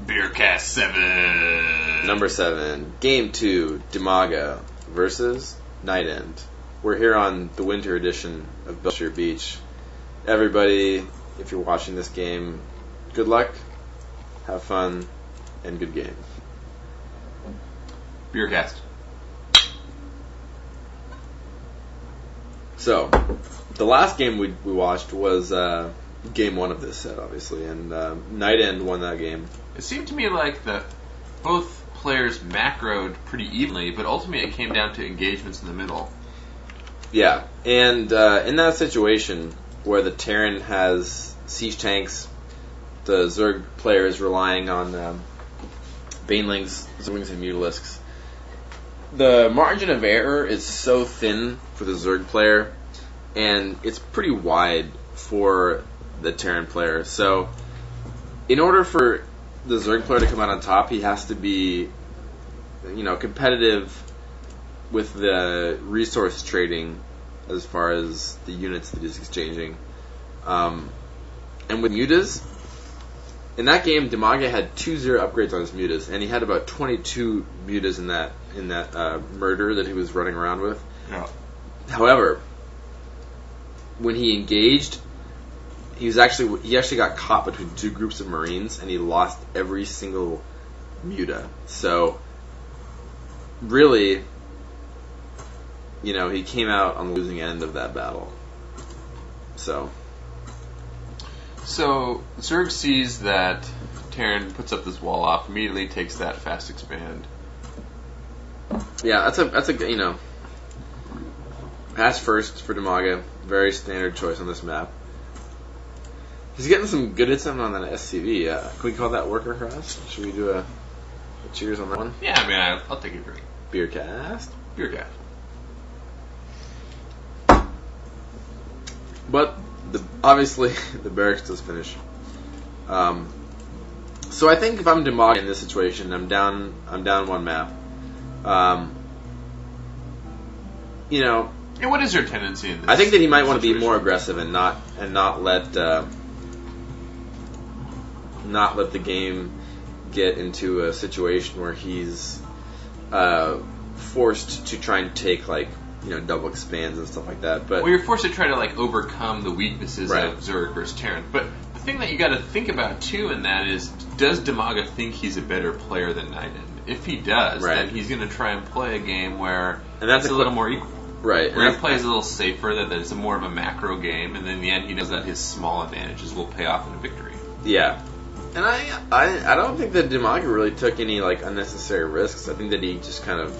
BeerCast 7. Number 7. Game 2, Dimaga versus Night End. We're here on the winter edition of Belcher Beach. Everybody, if you're watching this game, good luck, have fun, and good game. BeerCast. So, the last game we watched was game 1 of this set, obviously, and Night End won that game. It seemed to me like both players macroed pretty evenly, but ultimately it came down to engagements in the middle. Yeah, and in that situation where the Terran has siege tanks, the Zerg player is relying on Banelings, Zerglings, and Mutalisks. The margin of error is so thin for the Zerg player, and it's pretty wide for the Terran player. So, in order for the Zerg player to come out on top, he has to be, competitive with the resource trading as far as the units that he's exchanging. And with mutas, in that game, Dimaga had 2-0 upgrades on his mutas, and he had about 22 mutas in that murder that he was running around with. Yeah. However, when he engaged, he actually got caught between two groups of Marines, and he lost every single muta. So, really, he came out on the losing end of that battle. So Zerg sees that Terran puts up this wall off, immediately takes that fast expand. Yeah, that's a pass first for Dimaga. Very standard choice on this map. He's getting some good hits on that SCV. Can we call that worker cross? Should we do a cheers on that one? Yeah, I mean, I'll take a drink. BeerCast. BeerCast. But obviously the barracks does finish. So I think if I'm Dimaga in this situation, I'm down one map. And what is your tendency in this? I think that he might want to be more aggressive and not let the game get into a situation where he's forced to try and take double expands and stuff like that. But you're forced to try to overcome the weaknesses right. of Zerg versus Terran. But the thing that you got to think about too in that is, does Dimaga think he's a better player than Night End? If he does, right. then he's going to try and play a game where that's it's a little more equal. Right. Where he plays a little safer, that it's more of a macro game, and then in the end he knows that his small advantages will pay off in a victory. Yeah. And I don't think that Dimaga really took any unnecessary risks. I think that he just kind of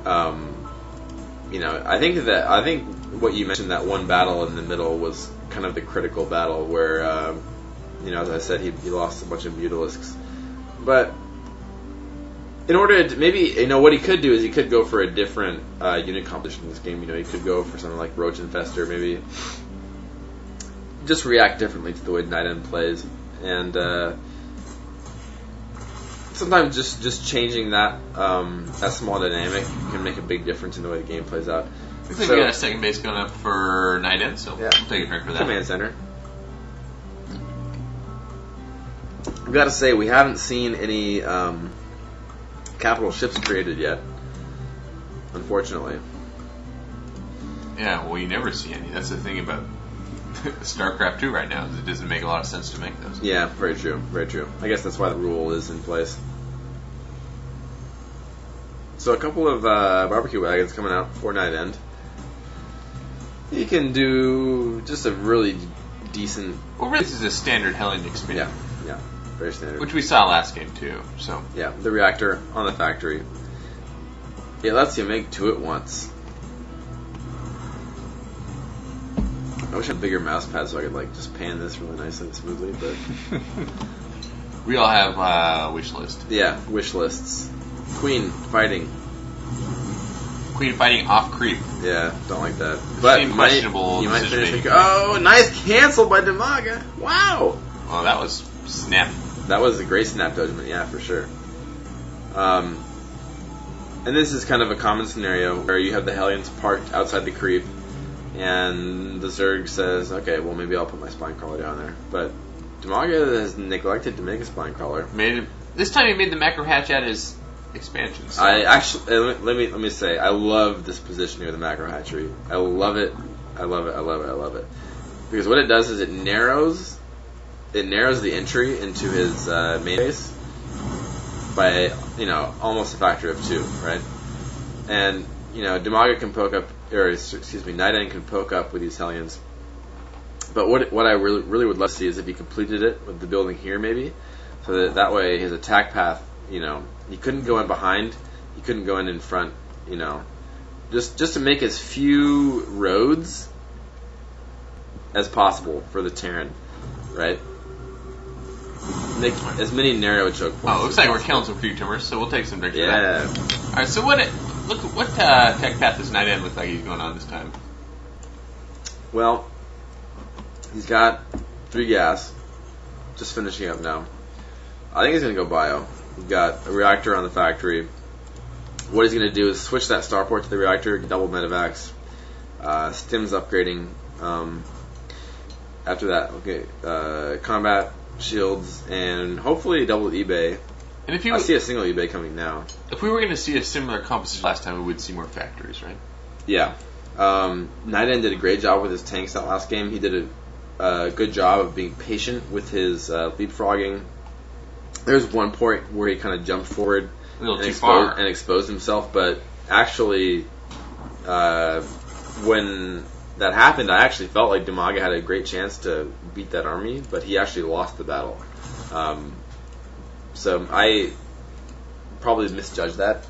I think what you mentioned, that one battle in the middle, was kind of the critical battle where as I said, he lost a bunch of Mutalisks. But in order to maybe what he could do is he could go for a different unit composition in this game. He could go for something like Roach Infestor, maybe just react differently to the way Night End plays, and sometimes just changing that small dynamic can make a big difference in the way the game plays out. Looks like we got a second base going up for Night End, so yeah. We'll take a drink for that. Command center. I've got to say, we haven't seen any capital ships created yet, unfortunately. Yeah, well, you never see any. That's the thing about StarCraft 2 right now, is it doesn't make a lot of sense to make those. Yeah, very true, very true. I guess that's why the rule is in place. So a couple of barbecue wagons coming out for Night End. You can do just a really decent... Well, really, this is a standard Hellion expand. Yeah, very standard. Which we saw last game, too, so... Yeah, the reactor on the factory. It lets you make two at once. I wish I had a bigger mouse pad so I could just pan this really nicely and smoothly, but... We all have wish list. Yeah, wish lists. Queen fighting off creep. Yeah, don't like that. But you might finish. Oh, nice cancel by Dimaga. Wow. Well, that was snap. That was a great snap judgment. Yeah, for sure. And this is kind of a common scenario where you have the Hellions parked outside the creep, and the Zerg says, "Okay, well maybe I'll put my spine crawler down there." But Dimaga has neglected to make a spine crawler. Made This time he made the macro hatch at his expansion. So. I actually let me say I love this position here, the macro hatchery. I love it. I love it. I love it. I love it. Because what it does is it narrows the entry into his main base by almost a factor of 2, right? And Dimaga can poke up, or excuse me, nydus can poke up with these Hellions. But what I really would love to see is if he completed it with the building here, maybe, so that way his attack path, he couldn't go in behind, he couldn't go in front, just to make as few roads as possible for the Terran, right? Make as many narrow choke points. Oh, it looks like we're killing some free tumors, so we'll take some drinks for that. Yeah. Alright, so what tech path does nydus look like he's going on this time? Well, he's got 3 gas, just finishing up now. I think he's going to go bio. He's got a reactor on the factory. What he's going to do is switch that starport to the reactor, double medevacs, stims upgrading. After that, okay, combat, shields, and hopefully double eBay. And if I see a single eBay coming now. If we were going to see a similar composition last time, we would see more factories, right? Yeah. nydus did a great job with his tanks that last game. He did a good job of being patient with his leapfrogging. There's one point where he kind of jumped forward and exposed himself, but actually, when that happened, I actually felt like Dimaga had a great chance to beat that army, but he actually lost the battle. So I probably misjudged that,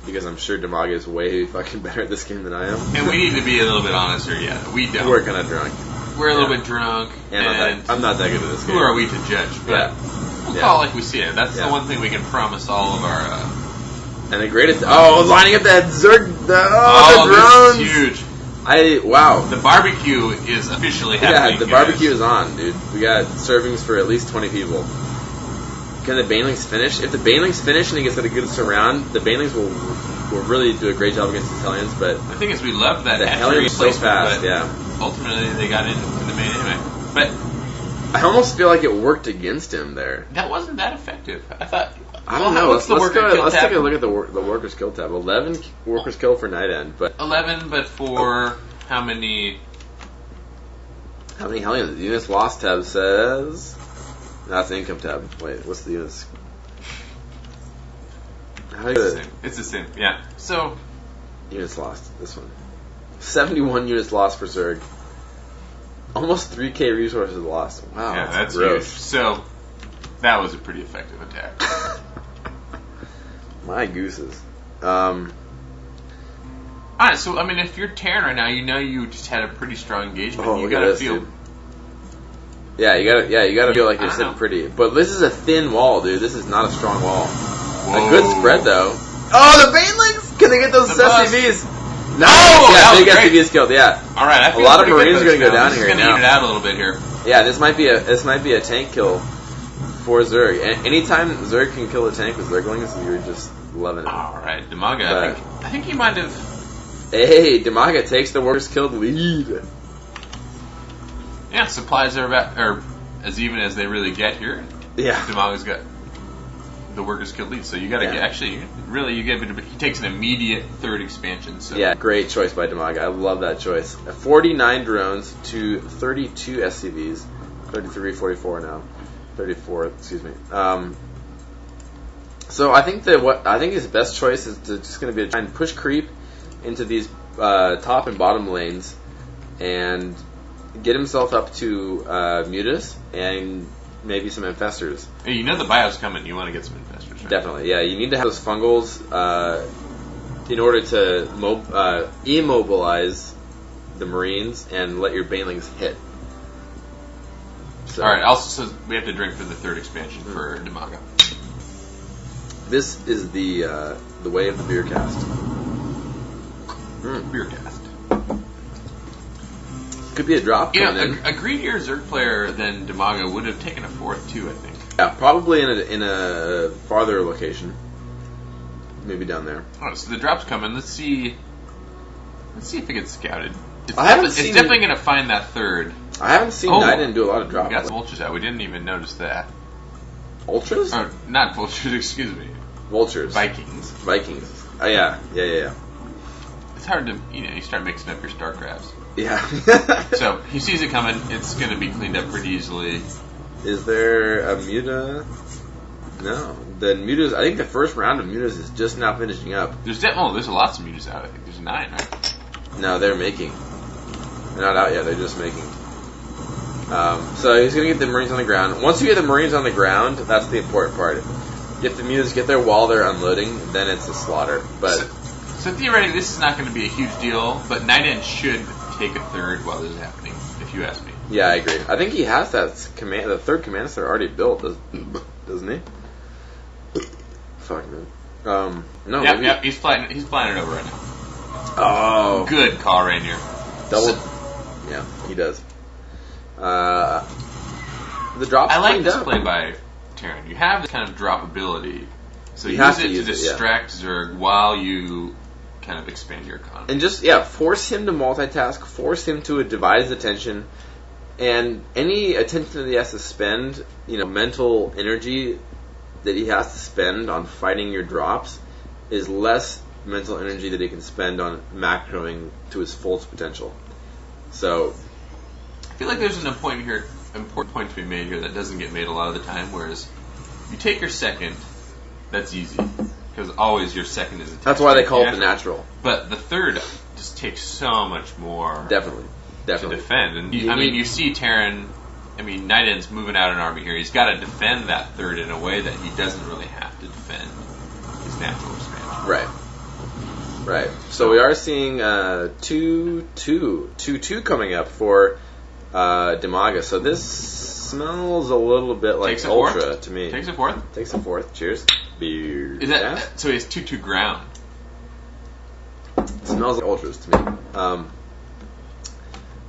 because I'm sure Dimaga is way fucking better at this game than I am. And we need to be a little bit honest here, yeah. We don't. We're kind of drunk. We're a little bit drunk. And I'm not that good at this game. Who are we to judge? But we'll call it like we see it. That's the one thing we can promise all of our... And the greatest... Oh, lining up that Zerg... the drones! This is huge. Wow. The barbecue is officially happening. Yeah, the barbecue is on, dude. We got servings for at least 20 people. Can the Banelings finish? If the Banelings finish and he gets a good surround, the Banelings will really do a great job against the Hellions, but... The thing is, we love that the Hellions so fast, ultimately, they got into the main anyway. But... I almost feel like it worked against him there. That wasn't that effective. I thought... I don't know. Let's take a look at the workers kill tab. 11 workers kill for nydus, but 11, but for how many? How many Hellions? The units lost tab says. That's the income tab. Wait, what's the units? It's the same. Yeah. So units lost. This one. 71 units lost for Zerg. Almost 3k resources lost. Wow. Yeah, that's gross. Huge. So that was a pretty effective attack. My gooses. Alright, so I mean, if you're Terran right now, you just had a pretty strong engagement. Oh, you gotta feel. Dude. Yeah, you gotta feel like you're sitting pretty. But this is a thin wall, dude. This is not a strong wall. Whoa. A good spread though. Oh, the Banelings! Can they get those SCVs? No, big SCVs killed. Yeah. All right, a lot of Marines are gonna go down here now. Gonna eat it out a little bit here. Yeah, this might be a tank kill for Zerg. And anytime Zerg can kill a tank with Zerglings, you're just loving it. All right, Dimaga. I think he might have. Hey, Dimaga takes the workers killed lead. Yeah, supplies are as even as they really get here. Yeah, Dimaga's got the workers killed lead, so you got to get he takes an immediate third expansion. So yeah, great choice by Dimaga. I love that choice. 49 drones to 32 SCVs, 33, 44 now, 34. Excuse me. So I think his best choice is just going to be to try and push creep into these top and bottom lanes and get himself up to mutus and maybe some infestors. Hey, you know the bio's coming. You want to get some infestors, right? Definitely, yeah. You need to have those fungals in order to immobilize the Marines and let your Banelings hit. So. All right. Also, so we have to drink for the third expansion for Dimaga. This is the way of the BeerCast. BeerCast. Could be a drop. A greedier Zerg player than Dimaga would have taken a fourth too, I think. Yeah, probably in a farther location. Maybe down there. Alright, so the drop's coming. Let's see if it gets scouted. It's definitely going to find that therd. I haven't seen nydus do a lot of drop. We got some vultures out. We didn't even notice that. Ultras? Or, not vultures, excuse me. Vultures. Vikings. Oh, yeah. It's hard to, you start mixing up your StarCrafts. Yeah. So, he sees it coming. It's going to be cleaned up pretty easily. Is there a Muta? No. The Mutas, I think the first round of Mutas is just now finishing up. There's lots of Mutas out. I think there's 9, right? No, they're making. They're not out yet. They're just making. So he's going to get the Marines on the ground. Once you get the Marines on the ground, that's the important part. If the Mutas get there while they're unloading, then it's a slaughter. But so theoretically, this is not going to be a huge deal, but Night should take a third while this is happening, if you ask me. Yeah, I agree. I think he has that the third command center already built, doesn't he? Fuck, man. No. Yep, he's flying it over right now. Oh. Good call, Rainier. Yeah, he does. The drop's I like cleaned this up. play by Terran. You have this kind of drop ability, so You use have it to to use it, distract Zerg while you kind of expand your economy. And just, force him to multitask, force him to divide his attention, and any attention that he has to spend, mental energy that he has to spend on fighting your drops is less mental energy that he can spend on macroing to his fullest potential. So, I feel like there's an important point to be made here that doesn't get made a lot of the time, whereas you take your second, that's easy, because always your second is a that's why they call it the natural. But the third just takes so much more Definitely. to defend. And you see Terran, Night End's moving out an army here. He's got to defend that third in a way that he doesn't really have to defend his natural expansion. Right. So we are seeing 2-2 coming up for Dimaga. So this smells a little bit like Ultra to me. Takes a fourth. Cheers. Beer. Is that so? He has 2-2 ground. It smells like Ultras to me.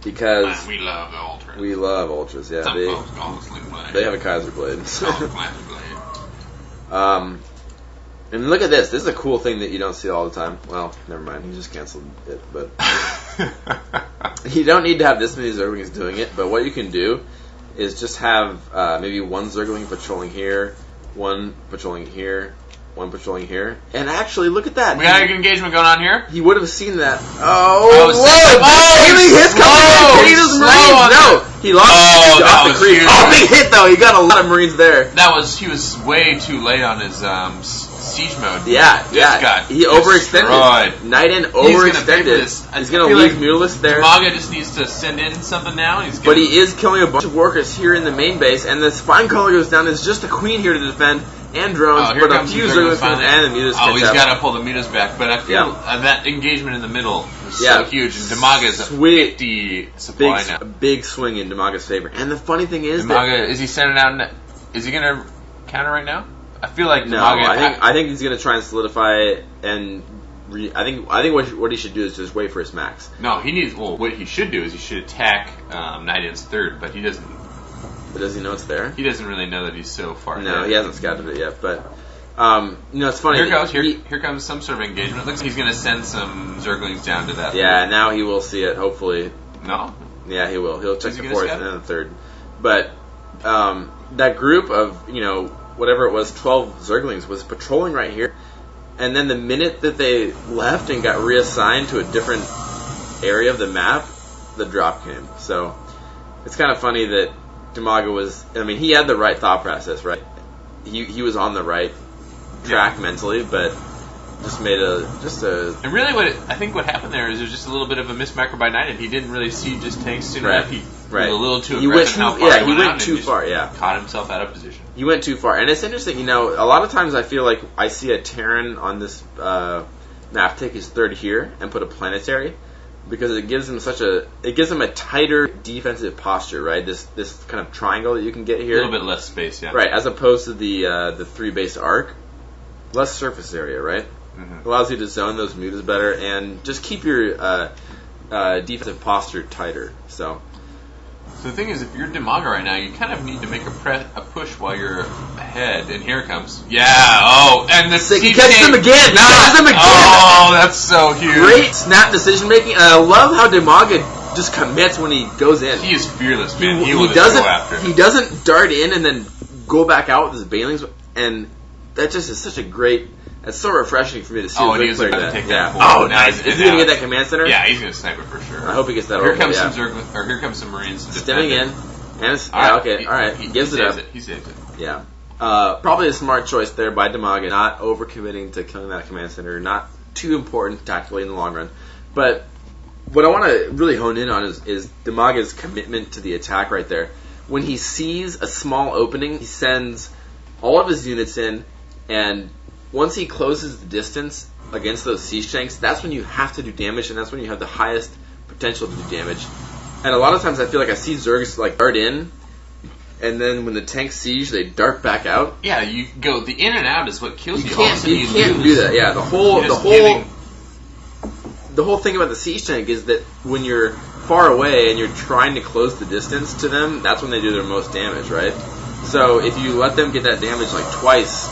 Because we love the Ultras. We love Ultras. Yeah. Some folks call it Sling Blade. They have a Kaiser Blade. Classic Blade. And look at this. This is a cool thing that you don't see all the time. Well, never mind. He just canceled it. But you don't need to have this many Zerglings doing it. But what you can do is just have maybe one Zergling patrolling here, one patrolling here, one patrolling here. And actually, look at that. We got an engagement going on here. He would have seen that. Whoa! Daily hits coming in. He does Marines. No, he lost off the creep. Oh, big hit though. He got a lot of Marines there. He was way too late on his siege mode. Yeah. He overextended. Night End overextended. He's going to leave Mutalist there. Dimaga just needs to send in something now. But he is killing a bunch of workers here in the main base, and the Spine Caller goes down. There's just a queen here to defend, and drones, but a few Zerglings and the Mutas. He's got to pull the Mutas back. But I feel that engagement in the middle is so huge, and Dimaga's a 50 supply now. Big swing in Dimaga's favor. And the funny thing is Dimaga, is he sending out? Is he going to counter right now? I feel like Dimaga. I think he's going to try and solidify it, and I think what he should do is just wait for his max. No, he needs. Well, what he should do is he should attack Night End's third, but he doesn't. But does he know it's there? He doesn't really know that he's so far. No, he hasn't scouted it yet. But it's funny. Here comes some sort of engagement. It looks like he's going to send some Zerglings down to that. Yeah, now he will see it. Hopefully. No. Yeah, he will. He'll check the fourth and then the third. But that group of whatever it was, 12 Zerglings was patrolling right here, and then the minute that they left and got reassigned to a different area of the map, the drop came. So it's kind of funny that Dimaga was. He had the right thought process, right? He was on the right track mentally, but just made a. And really, I think what happened there is there's just a little bit of a mismicro by Night, and he didn't really see just tanks soon enough. He was a little too aggressive. He went too far. Yeah, caught himself out of position. He went too far, and it's interesting. A lot of times I feel like I see a Terran on this map take his third here and put a planetary, because it gives him a tighter defensive posture, right? This kind of triangle that you can get here, a little bit less space, yeah. Right, as opposed to the 3 base arc, less surface area, right? Mm-hmm. Allows you to zone those mutas better and just keep your defensive posture tighter. So the thing is, if you're Dimaga right now, you kind of need to make a push while you're ahead. And here it comes. Yeah. Oh, and he catches him again. Oh, that's so huge. Great snap decision making. And I love how Dimaga just commits when he goes in. He is fearless, man. He will just go after. He doesn't dart in and then go back out with his banelings, and that just is such a great. It's so refreshing for me to see. Oh, and he's about to take that. Oh, nice! Is he gonna get that command center? Yeah, he's gonna snipe it for sure. I hope he gets that. Here comes some here comes some Marines. Stimming in, and all right, he gives it up. He saves it. Yeah. Probably a smart choice there by DiMaga, not overcommitting to killing that command center, not too important tactically in the long run. But what I want to really hone in on is DiMaga's commitment to the attack right there. When he sees a small opening, he sends all of his units in, and once he closes the distance against those siege tanks, that's when you have to do damage, and that's when you have the highest potential to do damage. And a lot of times I feel like I see Zergs like dart in, and then when the tanks siege, they dart back out. Yeah, you go. The in and out is what kills you. You can't do that. Yeah, the whole thing about the siege tank is that when you're far away and you're trying to close the distance to them, that's when they do their most damage, right? So if you let them get that damage like twice,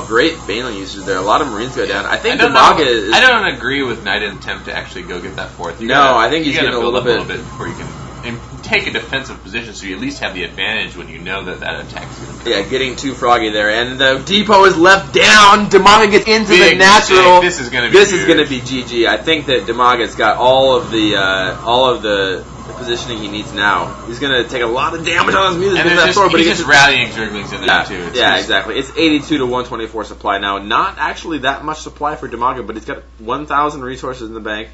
great baneling usage there. A lot of Marines go down. I think DiMaga is. I don't agree with Niden's attempt to actually go get that fourth. I think he's getting a little bit before you can. And take a defensive position so you at least have the advantage when you know that attack is going to come. Yeah, getting too froggy there. And the depot is left down. DiMaga gets into the natural. This is going to be GG. I think that DiMaga's got all of the positioning he needs now. He's going to take a lot of damage on his music. And he's just rallying Zerglings in there too. Exactly. It's 82 to 124 supply now. Not actually that much supply for DiMaga, but he's got 1,000 resources in the bank.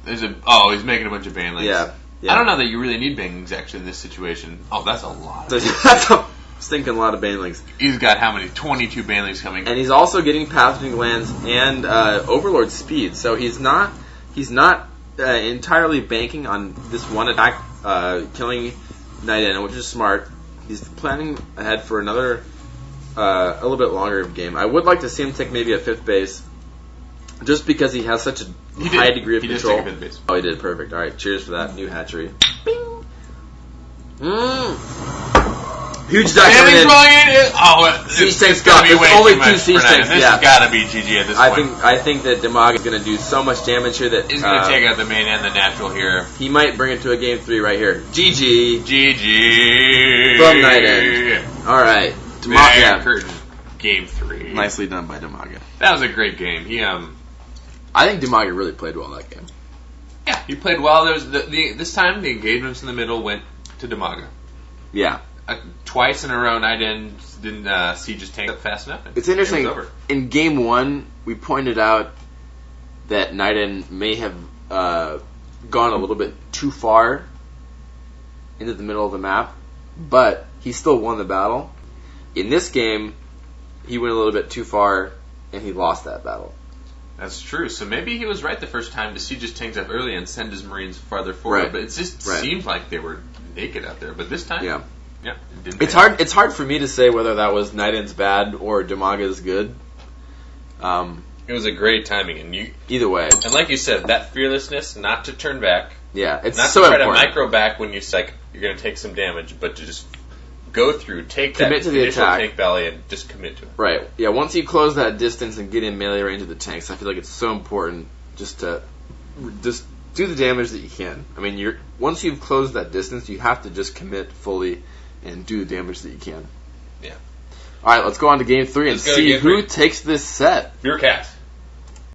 He's making a bunch of banelings. Yeah. I don't know that you really need banelings actually in this situation. Oh, that's a lot. That's a stinking lot of banelings. He's got how many? 22 banelings coming. And he's also getting pathogen glands and Overlord speed. So he's not entirely banking on this one attack killing Niden, which is smart. He's planning ahead for another a little bit longer game. I would like to see him take maybe a 5th base, just because he has such a high degree of control. He did take a 5th base. Oh, he did. Perfect. All right. Cheers for that new hatchery. Bing. Huge duck coming in. Siege tanks got. There's only 2 siege tanks. This has got to be GG at this point. I think that DiMaga is going to do so much damage here that he's going to take out the main and the natural here. He might bring it to a game 3 right here. GG. From night end. All right. Curtain. Game 3. Nicely done by DiMaga. That was a great game. I think DiMaga really played well that game. Yeah, he played well. There was this time the engagements in the middle went to DiMaga. Yeah. Twice in a row, Niden didn't siege his tank up fast enough. It's interesting. In game 1, we pointed out that Niden may have gone a little bit too far into the middle of the map, but he still won the battle. In this game, he went a little bit too far, and he lost that battle. That's true. So maybe he was right the first time to siege his tanks up early and send his Marines farther forward. Right. But it just seemed like they were naked out there. But this time, it didn't. It's hard for me to say whether that was Niden's bad or DiMaga's good. It was a great timing, and either way. And like you said, that fearlessness not to turn back. Yeah, it's not so to try important. to micro back when you're going to take some damage, but to just go through, commit that to the initial attack. tank valley and just commit to it. Right. Yeah, once you close that distance and get in melee range of the tanks, I feel like it's so important just to do the damage that you can. I mean, once you've closed that distance, you have to just commit fully and do the damage that you can. Yeah. All right, let's go on to game 3 and see who takes this set. BeerCast.